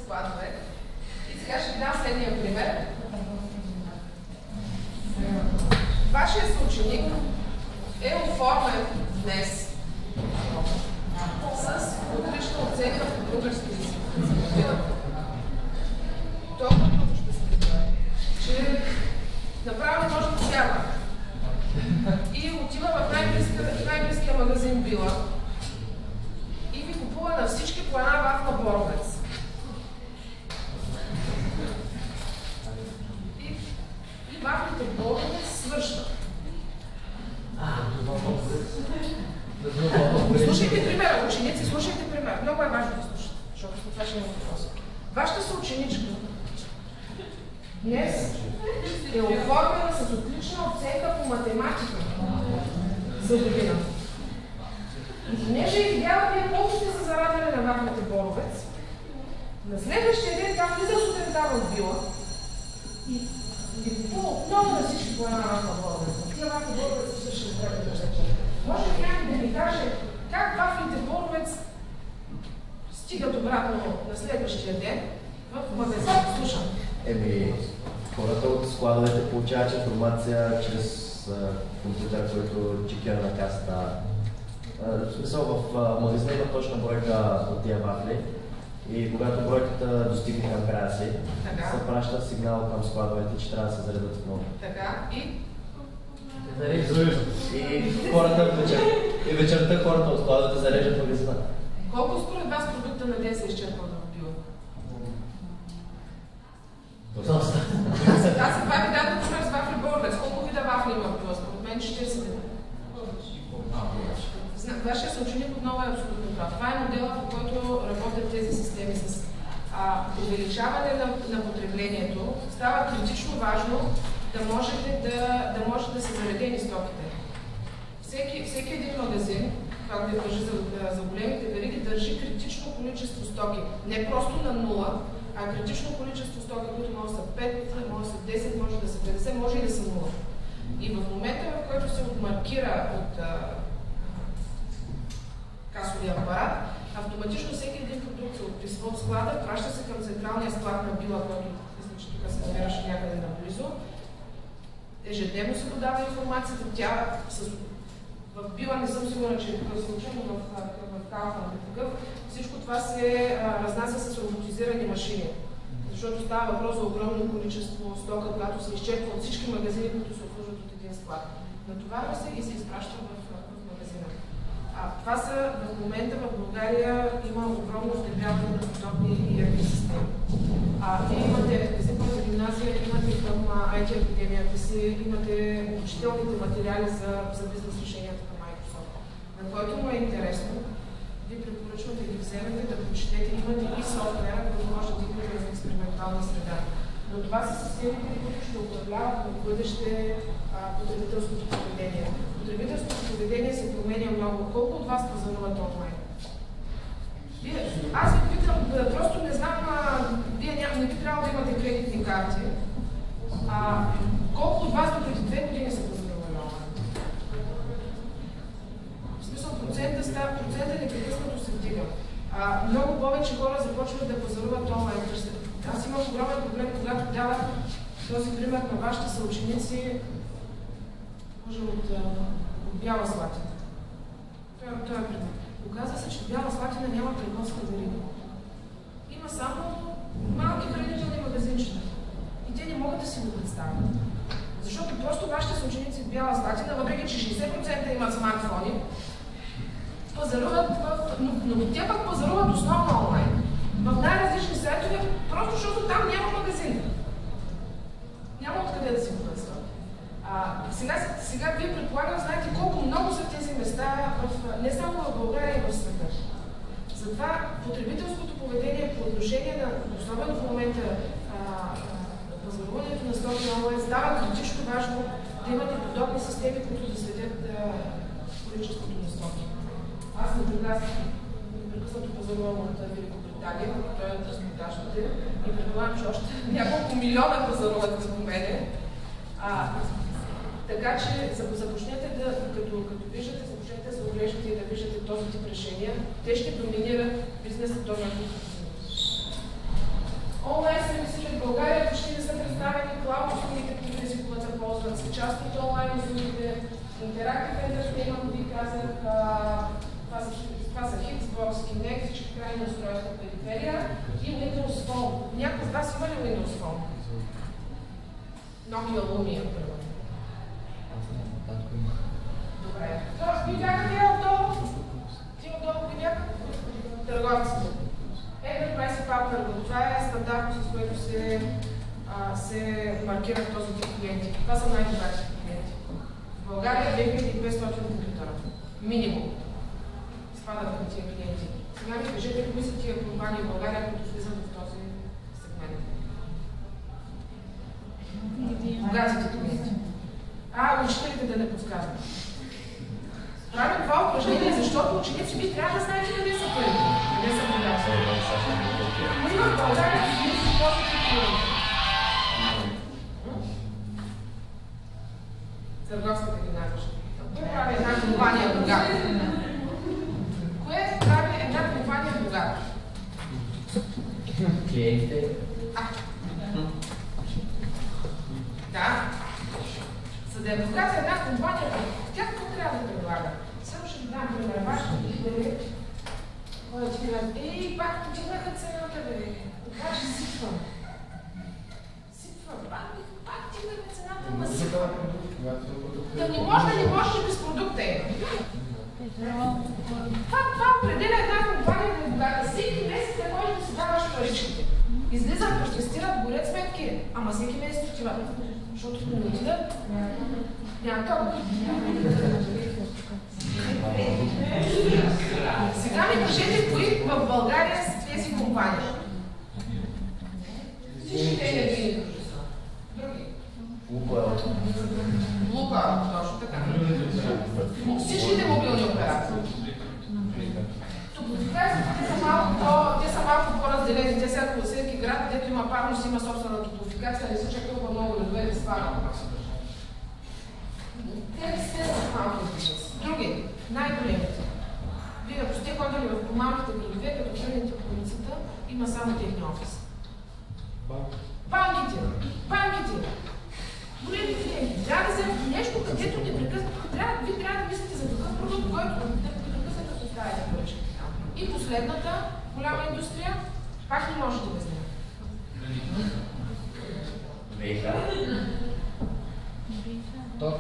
складове. И сега ще ви дам следния пример. Вашия съученик е оформен днес с отлична оценка по български език. Толкова много ще се видя, че направо не може да вярва. И отива в най-близкия магазин Била и ви купува на всички по една вафла Боровец. И вафлите Боровец свършват. Слушайте примера, ученици, слушайте пример. Много е важно да слушате, защото това ще има въпрос. Вашата съученичка днес е оформена с отлична оценка по математика за година. И понеже е видяла вие колко сте се зарадили на вафлите Боровец, на следващия ден тя влиза сутринта в Била и ви купува отново на всички по една вафла Боровец. Тия вафли Боровец са също време да вечер. Може ли някой да ми каже как вафлите Боровец стигат обратно на следващия ден в магазин? Слушам. Хората от складовете получават информация чрез компютър, който чекира на касата. В смисъл, в магазина има точна бройка от тия вафли и когато бройката достигне към края си, се праща сигнал към складовете, че трябва да се заредат отново. Така и? И вечерта хората от складовете зареждат магазина. Колко според вас продукта на ден се изчерпва в Била? Доста. Аз това ви дадох пример с вафли Боровец. Колко вида вафли има в Била? Според мен 40 вида. Вашия съученик отново е абсолютно прав. Това е модела, по който работят тези системи с увеличаване на потреблението. Става критично важно да може да се заредени стоките. Всеки един магазин, както ви държи за големите вериги, държи критично количество стоки. Не просто на нула, а критично количество стоки, които може да са 5, може да са 10, може да са 50, може и да са 0. И в момента, в който се отмаркира от касовия апарат, автоматично всеки един продукт се отписва от склада, праща се към централния склад на Била, който мисля, че тук се намираше някъде наблизо. Ежедневно се подава информацията, в Била не съм сигурна, че е такъв случай, но в Калфан е такъв. Всичко това се разнася с роботизирани машини, защото става въпрос за огромно количество стока, когато се изчерпва от всички магазини, които се обслужват от един склад. Натоварва се и се изпраща в магазина. Това са в момента в България има огромно внедряване на подобни ERP системи. Вие имате езиковата гимназия, имате към IT академията си, имате обучителните материали за бизнес решенията на Microsoft. На който му е интересно, ви препоръчвам да ги вземете, да прочетете, имате и софтуера, който може да дигнете в експериментална среда. Но това са системите, които ще управляват в бъдеще потребителското поведение. Потребителското поведение се променя много. Колко от вас пазаруват онлайн? Аз ви питам, просто не знам, вие не би трябвало да имате кредитни карти. Колко от вас до преди 2 години са пазарували онлайн? В смисъл, процента непрекъснато се вдига. Много повече хора започват да пазаруват онлайн. Аз имам огромен проблем, когато давах този пример на вашите съученици, може от Бяла Слатина. Това е пример. Оказва се, че Бяла Слатина няма търговска верига. Има само малки хранителни магазинчета. И те не могат да си го представят. Защото просто вашите съученици в Бяла Слатина, въпреки че 60% имат смартфони, пазаруват но те пък пазаруват основно онлайн. В най-различни сайтове, просто защото там няма магазин. Няма откъде да си го представят. Сега вие предполагам, знаете колко много са тези места, не само в България, и в света. Затова потребителското поведение по отношение на, особено в момента, пазаруването на стоки онлайн става критично важно да имате подобни системи, които да следят количеството на стоки. Аз непрекъснато пазарувам от Великобритания, той е трансплантажните и предполагам, че още няколко милиона пазаруват за мене. Така че започнете като виждате, започнете да се оглеждате и да виждате този тип решения. Те ще доминират бизнеса до няколко години. България и Windows Phone. Някой от вас има ли Windows Phone? Nokia Lumia, първо. Добре. Ви бяха тия отдолу? Тия отдолу ви бяха? Търговците. Enterprise Partner, това е стандартно, с което се маркират този тип клиенти. Това са най-добрите клиенти. В България 2500 компютъра. Минимум. Спадат към тия клиенти. Сега ми кажете, кои са тия компании в България, които влизат в този сегмент. Богатите клиенти. Учителите да не подсказват. Правим това упражнение, защото ученици би трябва да знаете къде са парите. Къде са богати. Кои в България са повече клиенти? Търговската гимназия. Кое прави една компания богата? Кое прави една компания богата? Клиентите. Да. За да е богата една компания, тя какво трябва да предлага? Само ще ви дам пример. Вашите лидери, който ти казват, пак потигнаха цената, бе. Кога ще сипвам? Пак тигнаха цената, ама сипвам. Да не може без продукта има. Това определя една компания да е богата. Всеки месец не можеш да си даваш паричките. Излизат, протестират, горят сметки, ама всеки месец отиват. Защото не отидат, няма ток. Сега ми кажете, кои в България са тези компании? Всичките енергийни дружества. Други? Лукойл, точно така. Всичките мобилни операции. Те са малко по-разделени. Те сега по всеки град, където има парно, си има собствена топлофикация, не се чак толкова много редове да спада. Те са малко бизнес. Други, най-големите. Вие, ако сте ходили в по-малките градове, като тръгнете по улицата, има само техния офис. Банките! Големи клиенти. Трябва да вземете нещо, където непрекъснато. Вие трябва да мислите за такъв продукт, който непрекъснато се оставите поръчки. И последната голяма индустрия, пак не можете без нея. Ток.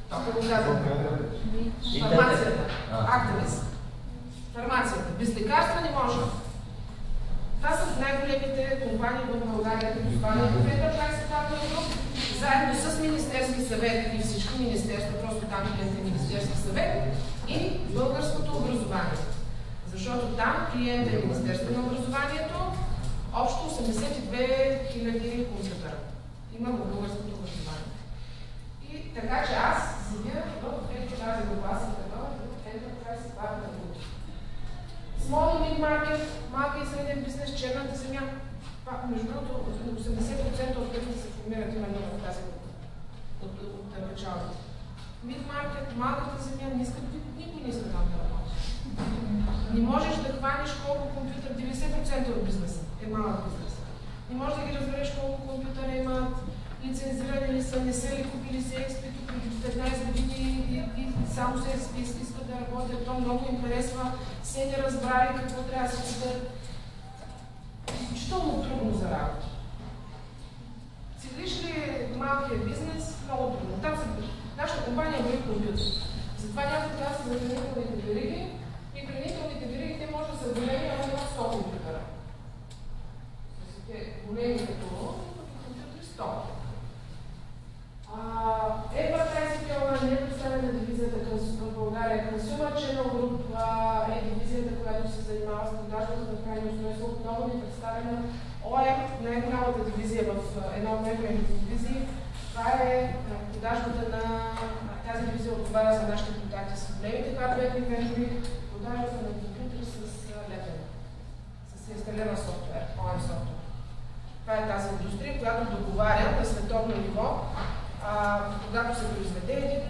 Тока го казвам. Фармацията. Активист. Фармацията. Без лекарства не може. Това са най-големите компании в България, които спадат в Enterprise Partner, заедно с Министерски съвет и всички министерства, просто там е Министерски съвет и българското образование. Защото там клиент е Министерство на образованието, общо 82 000 компютъра има в българското образование. И така, че аз седя в тази глава, съм такава в Enterprise Partner Group. Small and Mid Market, малка и среден бизнес, черната земя. Между другото, 80% от които се формират именно в тази група. От началото. Mid Market, малката земя, никой не иска там да работи. Не можеш да хванеш колко компютър, 90% от бизнеса е малък бизнес. Не можеш да ги разбереш колко компютъра имат, лицензирани ли са, не са ли купили се експито преди 15 години и само се искат да работят. То много им харесва, се не разбрали какво трябва да се четат. Изключително трудно за работа. Седиш ли малкия бизнес, много трудно. Там нашата компания брои компютър. Затова някой казва за хранителните вериги. И хранителните вериги, те може да са големи, ама имат 100 компютъра. Големи като компютъри 100. Advertising не е представена дивизията в България. Consumer Channel Group е дивизията, която се занимава с продажбата на крайни устройства. Отново ни представена OEM, най-голямата дивизия в една от най-големите дивизии. Това е продажбата на тази дивизия отговаря за нашите контакти с големите хардуерни вендори, продажбата на компютри с лепен, с инсталиран софтуер, OEM софтуер. Това е тази индустрия, която договаря на световно ниво, когато се произведе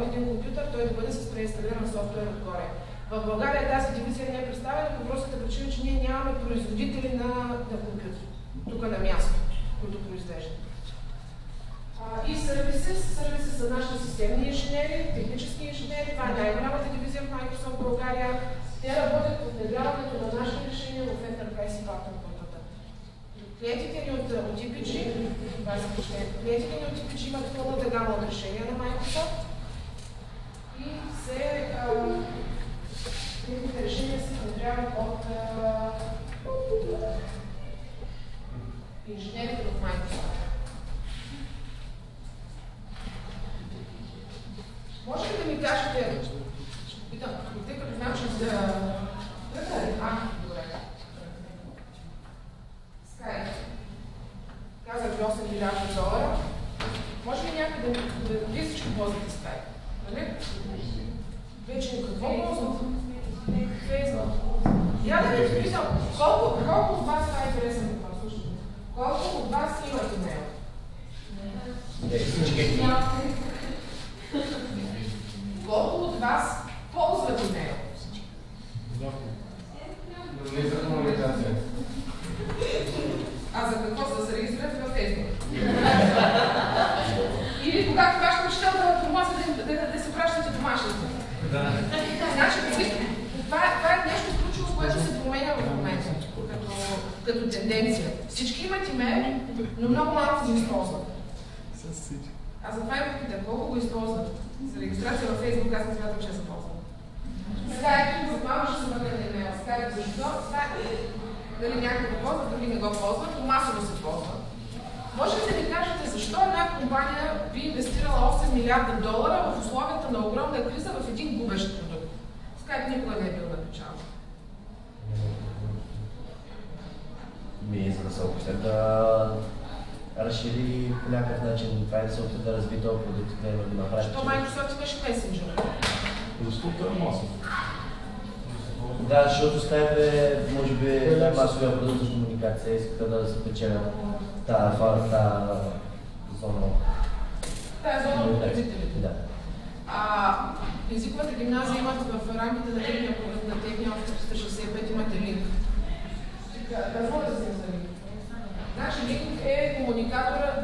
един компютър, той да бъде с преинсталиран софтуер отгоре. В България тази дивизия не е представена по простата причина, че ние нямаме производители на компютри, тук на място, които произвеждат. И сервиси са нашите системни инженери, технически инженери. Това е най-голямата дивизия в Microsoft България. Те работят по внедряването на нашите Клиентите ни от EPG, клиентите ни от EPG имат пълната гама от решения на Microsoft и техните решения се внедряват от инженерите в Microsoft. Може ли да ми кажете, питам, тъй като знам, че добре. Skype. Казах $8 милиарда. Може ли някъде да вие всички ползвате Skype? Нали? Вече какво ползват? Facebook. Я да ви питам, колко от вас, това е интересен въпрос, слушайте, колко от вас имат имейл? Колко от вас ползват имейл? Не за комуникация. А за какво? За да се регистрирате във Facebook? Или когато вашата учителка помогне да се пращате домашните? Значи, това е нещо ключово, което се променя в момента, като тенденция. Всички имат имейл, но много малко го използват. А затова и го питам, колко го използват? За регистрация във Facebook аз не смятам, че се ползвам. Skype, затова ще се върне на имейл. Skype, защо? Дали някой го ползва, други не го ползват, но масово се ползва. Може ли да ми кажете защо една компания би инвестирала $8 милиарда в условията на огромна криза в един губещ продукт? Skype никога не е бил на печалба. За да се опитат да разшири по някакъв начин, това да се опитат да разви този продукт, да го направи. Защо Microsoft имаше Messenger? Достъпно е масово. Да, защото Skype е, може би, най-масовия продукт за комуникация. Искаха да се печелят тази зона. Тая зона от потребителите. Да. Езиковата гимназия имат в рамките на техния Office 365 имате линк. Какво да се вземи? Значи линк е комуникатора,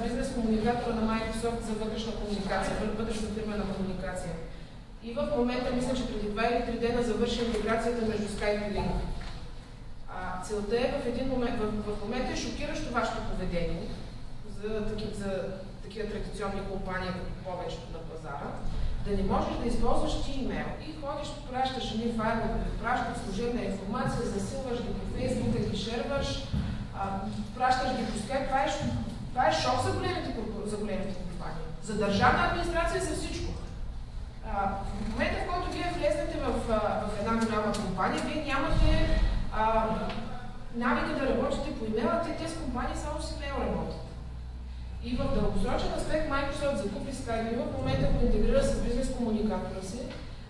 бизнес комуникатора на Microsoft за вътрешна комуникация, вътрешна фирмена комуникация. И в момента, мисля, че преди 2 или 3 дена завърши интеграцията между Skype и Link. Целта е в един момент, в момента е шокиращо вашето поведение за такива традиционни компании, като повечето на пазара, да не можеш да използваш ти имейл и ходиш, пращаш едни файлове, пращаш служебна информация, засилваш ги по Facebook, ги шерваш, пращаш ги по Skype. Това е шок за големите компании. За държавна администрация за всичко. В момента, в който вие влезнете в една голяма компания, вие нямате навика да работите по имейла, тези компании само с имейл работят. И в дългосрочен аспект Microsoft закупи Skype и в момента го интегрира с бизнес комуникатора си,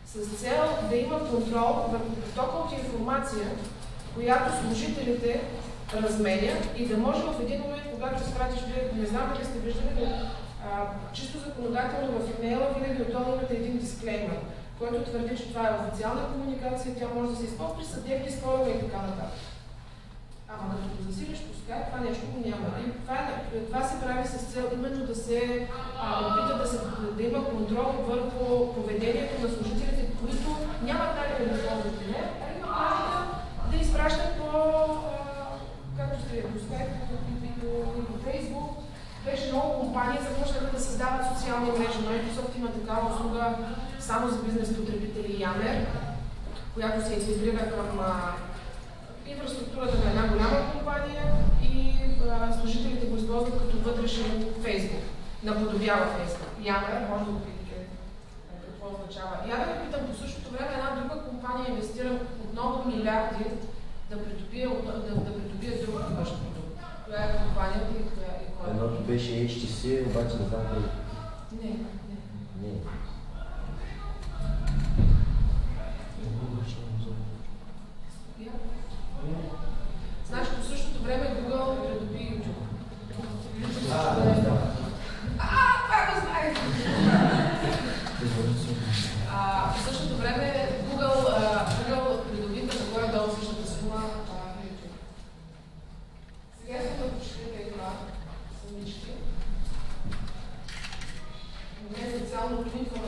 с цел да има контрол върху потока от информация, която служителите разменят и да може в един момент, когато изпратиш, не знам дали сте виждали, но чисто законодателно в имейла винаги отдолу имате един дисклеймер, който твърди, че това е официална комуникация, тя може да се използва при съдебни спорове и така нататък. Ама като го засилиш по Skype, това нещо го няма. И това се прави с цел именно да се опита да има контрол върху поведението на служителите, които нямат навика да използват имейл, а имат навика да изпращат както сте по Skype и по Facebook. Вече много компании започнаха да създават социални мрежи. Microsoft има такава услуга само за бизнес потребители Yammer, която се интегрира към инфраструктурата на една голяма компания и служителите го използват като вътрешен Facebook. Наподобява Facebook. Yammer, може да го видите какво означава. Я да ви питам, по същото време една друга компания инвестира отново милиарди да придобие друг външен продукт. Коя е компанията и коя е? Едното беше HTC, обаче не знам дали. Не. Значи по същото време Google придоби YouTube. Това го знаете! По същото време Google придоби да горе-долу същата сума YouTube. Сега искам да почетете това самички. Не е специално кликвам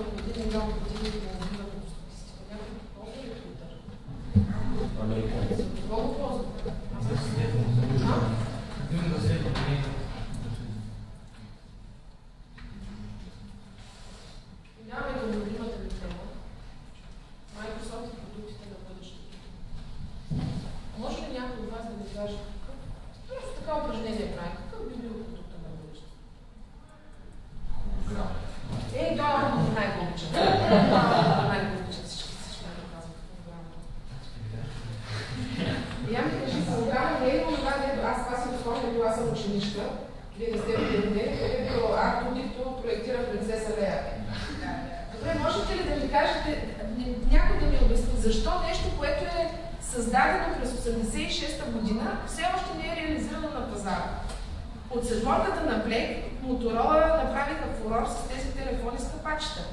от вас да ви каже просто така упражнение прави. Какъв би бил продукта на бъдещето? Това е най-голичен. Най-голичен всички ме доказват програмата. Я ми кажи, програма не е това, дето аз си спомням, била съм ученичка, 90-те години, където Арто Дито проектира принцеса Лея. Добре, можете ли да ми кажете, някой да ми обясни, защо нещо, което е създадено през 1986 година, все още не е реализирано на пазара? От седморката на Блейк, Моторола направиха фурор с тези телефони с капачета.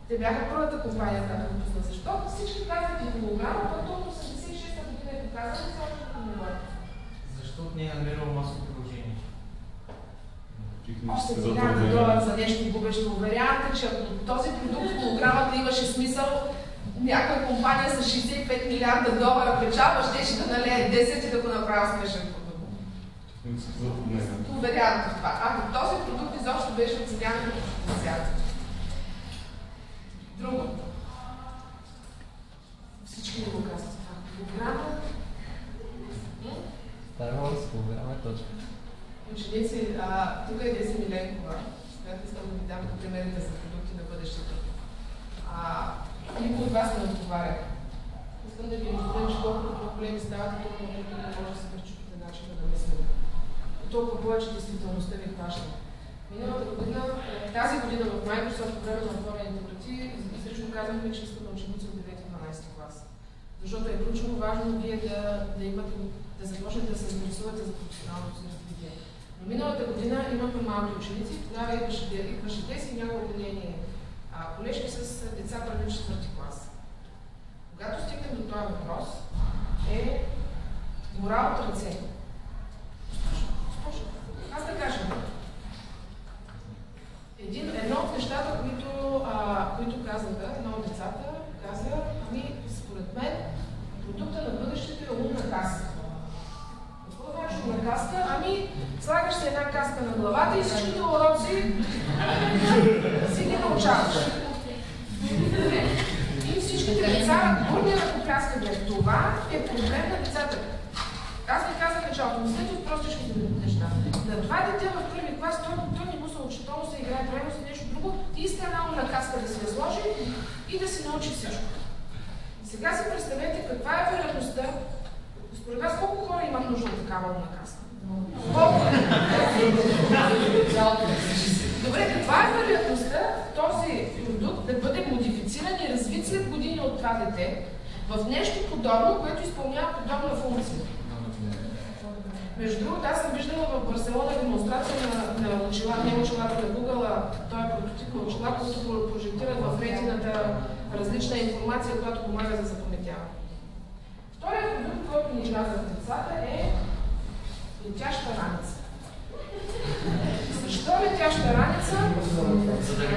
Те бяха първата компания, която го пусна. Защо? Всички казват и холограма, пък от 1986 година е показано, все още не говорят. Защото не е намерил масово приложение. Още $1000 за нещо губещо. Уверявам те, че ако този продукт в холограмата имаше смисъл, някоя компания с $65 милиарда печалба щеше да налее 10 и да го направи успешен продукт. Уверявам те в това. Ако този продукт изобщо беше оценян като потенциал. Друго. Всички не го казват това. Холограма. Star Wars, холограма е точка. Ученици, тук е Деси Миленкова, която искам да ви дам примерите за продукти на бъдещето. Никой от вас не отговаря. Искам да ви информирам, че колкото по-големи ставате, толкова по-трудно може да се пречупите начина на мислене. Толкова повече действителността ви плаща. Миналата година, тази година в Microsoft, по време на отворените врати, изрично казахме, че искаме ученици от 9-12 клас. Защото е ключово важно вие да започнете да се заинтересувате за професионалното си развитие. Но миналата година имахме малки ученици, тогава идваше тези и няколко нейни колежки с деца първи 4-ти клас. Когато стигнем до този въпрос, е морал от ръце. Аз да кажа. Едно от нещата, които казаха, едно от децата, каза, според мен, продукта на бъдещето е умна каска. Какво значи умна каска? Слагаш се една каска на главата и всичките уроци си ги научаваш. И всичките деца бурни ръкопляскат. Това е проблем на децата. Аз ви казах началото, мислете от простичките неща. На това дете в първи клас, той не му се учи, той му се играе, трябва се нещо друго, и иска една умна каска да се я сложи и да си научи всичко. Сега си представете каква е вероятността, според вас колко хора имат нужда от такава умна каска? Колко? Добре, каква е вероятността този продукт да бъде модифициран и развит след години от това дете в нещо подобно, което изпълнява подобна функция? Между другото, аз съм виждала в Барселона демонстрация на очила, не очилата на Google, той е прототип на очила, които прожектират в ретината различна информация, която помага за запаметяване. Вторият продукт, който ни казват децата, е летяща раница. Защо летяща раница?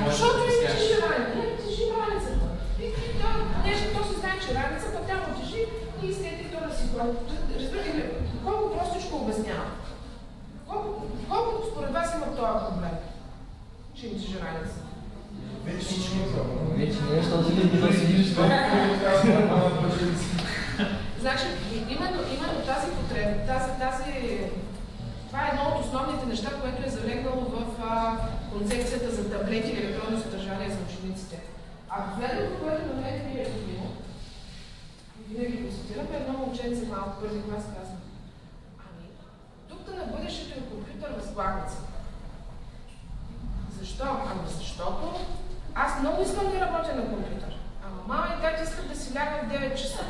Защото не тежи раница. Не тежи раницата. То се знае, че раница, пък тя му тежи и искате то да си ходи. Разбирате ли, колко простичко обяснява? Колко според вас има този проблем? Че им тежи раница? Вече не е, защото не си нищо. Значи, именно тази потреба, това е едно от основните неща, което е залегнало в концепцията за таблети и електронно съдържание за учениците. А последното, което на мен ми е любимо, винаги го цитираме, едно момченце малко първи клас казва: продукта на бъдещето е компютър възглавница. Защо? Защото аз много искам да работя на компютър. Мама и тати искат да си лягам в 9 часа.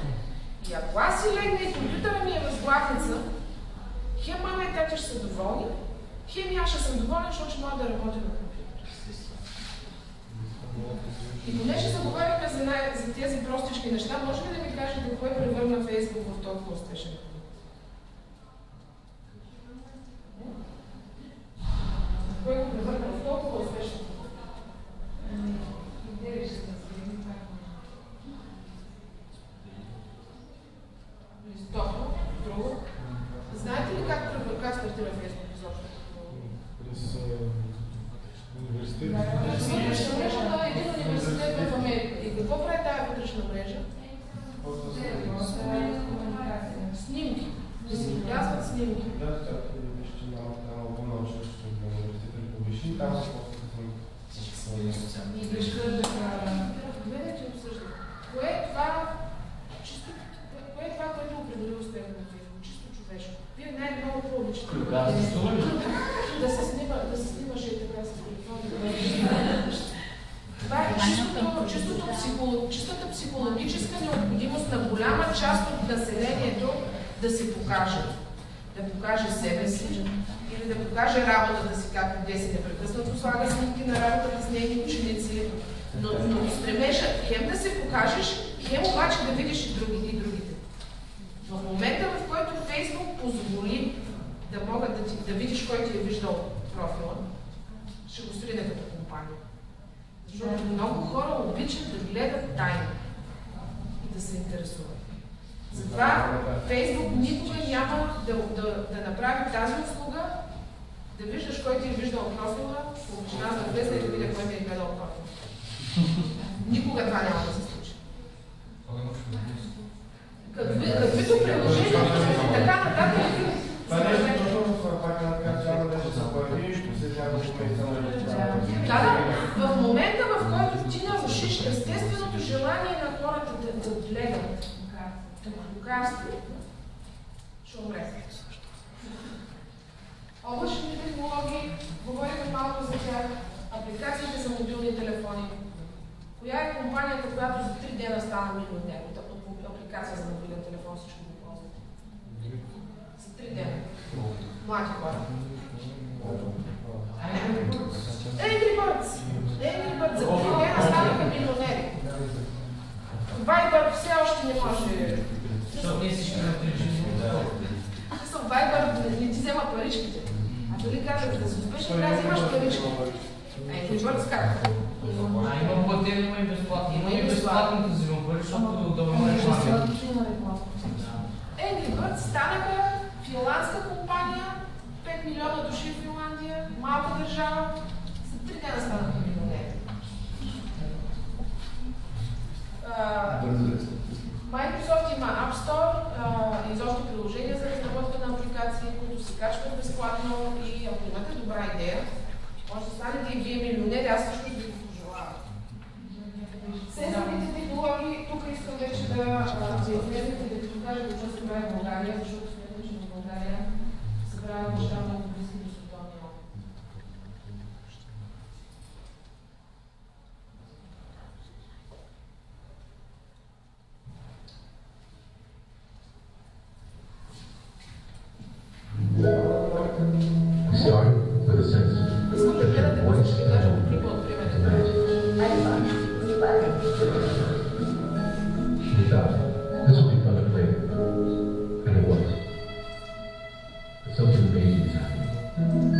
И ако аз си легна и компютъра ми е възглавница, хем мама и тати ще са доволни, хем аз ще съм доволен, защото ще мога да работя на компютър. И понеже заговорихме за тези простички неща, може ли да ми кажете кое превърна Фейсбук в толкова успешен продукт? Кое го превърна в толкова успешен продукт? Листопно, друго. Знаете ли как стартира Фейсбук изобщо? През университет. Вътрешна мрежа на един университет в Америка. И какво прави тази вътрешна мрежа? Снимки. снимки. Да, така вижте малко научност на университета ли повиши, там са просто Всички са социални. И грешка да гледате и обсъждат. Кое е това, което е определило с теб на Facebook? Чисто човешко. Вие най-много по-обичате да се снимаш и така с телефона. Това е чистата психологическа необходимост на голяма част от населението да се покаже. Да покаже себе си или да покаже работата си, както Деси непрекъснато слага снимки на работата с нейни ученици. Но стремежа хем да се покажеш, хем обаче да видиш и другите. В момента, в който Фейсбук позволи да видиш кой ти е виждал профила, ще го срине като компания. Защото много хора обичат да гледат тайно и да се интересуват. Затова Фейсбук никога няма да направи тази услуга, да виждаш кой ти е виждал профила, обична да влезе и да видя кой ти е гледал профила. Никога това няма да се случи. Каквито приложения и така нататък. Това нещо точно в пакета цяло нещо се появи, ще се няколко месеца на Да, в момента, в който ти нарушиш естественото желание на хората да гледат лекарства, ще умре. Облачните технологии, говорим малко за тях, апликациите за мобилни телефони. Коя е компанията, която за 3 дена стана милионер от апликация за мобилен телефон, всичко го ползват? За 3 дена. Млади хора. Angry Birds. За 3 дена станаха милионери. Viber все още не може. Защото ние всички на Viber не ти взема паричките. А дали казвате да се успешен, трябва да вземаш парички. Angry Birds как? Има платено, има и безплатно. Има и безплатното взимам пари, защото удобно е реклама. Angry Birds станаха финландска компания, 5 милиона души в Финландия, малка държава, за 3 дена станаха милионери. Microsoft има App Store, изобщо приложения за разработка на апликации, които се качват безплатно и ако имате добра идея, може да станете и вие милионери, аз също ще ви го пожелавам. Сензорните технологии, тук искам вече да измерите и да ви покажа какво се прави в България, защото смятам, че в България се правят неща много близки до световния опит. Искам да гледате какво ще ви кажа от клипа от примерите. This will be fun to play. And it was. But something amazing is happening.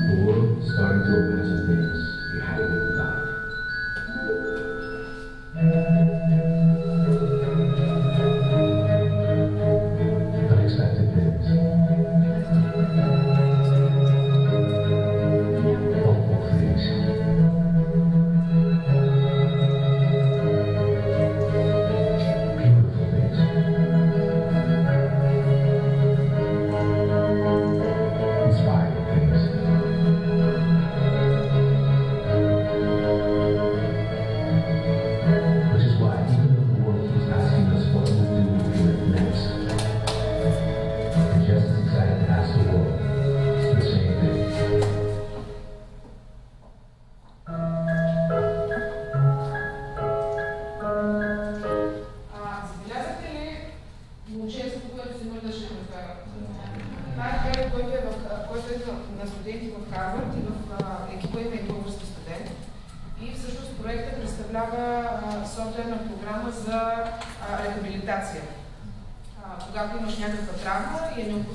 The world is starting to imagine things you hadn't even thought of. Unexpected things. Hopeful things. Когато имаш някаква травма и е необходимо